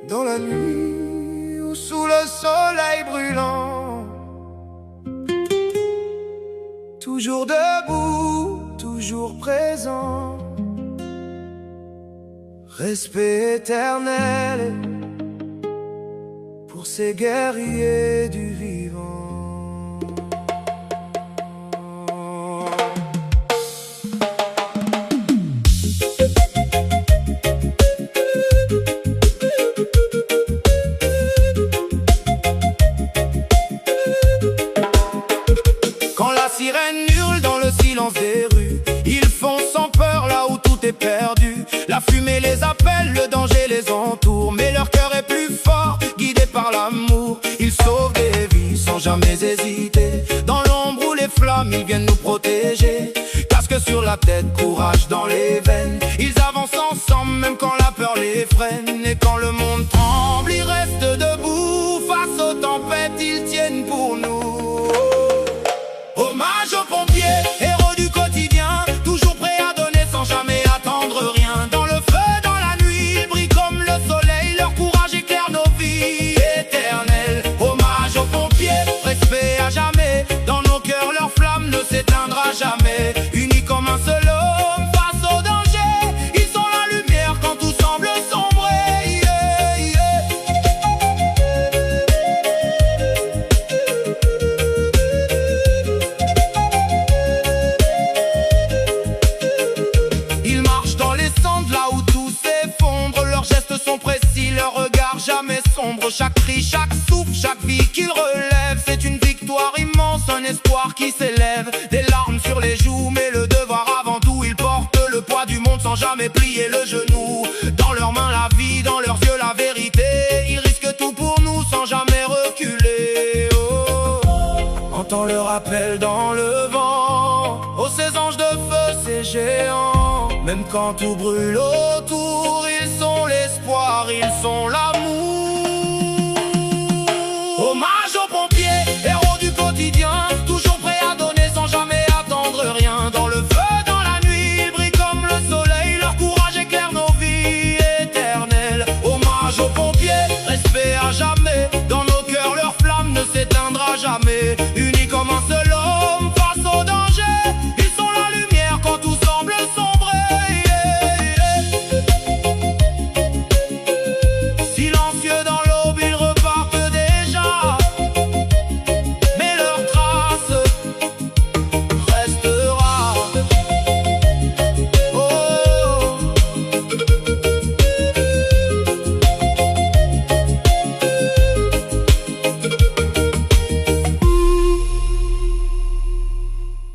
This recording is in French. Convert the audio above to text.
dans la nuit ou sous le soleil brûlant. Toujours debout, toujours présent. Respect éternel pour ces guerriers du vivant. Quand la sirène hurle dans le silence des rues, ils font sans peur là où tout est perdu. La fumée les appelle, le danger les entoure, mais leur cœur est plus fort, guidé par l'amour. Ils sauvent des vies sans jamais hésiter. Dans l'ombre ou les flammes, ils viennent nous protéger. Casque sur la tête, courage dans les veines. Ils avancent ensemble, même quand la peur les freine. Et quand le monde tremble, ils restent debout. Face aux tempêtes, ils tiennent pour nous. Hommage aux pompiers, héros du quotidien, toujours prêts à donner sans jamais attendre rien. Dans le feu, dans la nuit, ils brillent comme le soleil. Leur courage éclaire nos vies éternelles. Hommage aux pompiers, respect à jamais. Dans nos cœurs, leur flamme ne s'éteindra jamais. Unis comme un seul homme face au danger, ils sont la lumière quand tout semble sombrer. Yeah, yeah. Ils marchent dans les cendres là où tout s'effondre. Leurs gestes sont précis, leurs regards jamais sombres. Chaque cri, chaque souffle, chaque vie qu'ils relèvent, c'est une victoire immense, un espoir qui s'élève. Des larmes sur les joues, mais le devoir avant tout. Ils portent le poids du monde sans jamais plier le genou. Dans leurs mains la vie, dans leurs yeux la vérité. Ils risquent tout pour nous sans jamais reculer. Oh, entends leur appel dans le vent. Oh, ces anges de feu, ces géants. Même quand tout brûle autour, ils sont l'espoir, ils sont la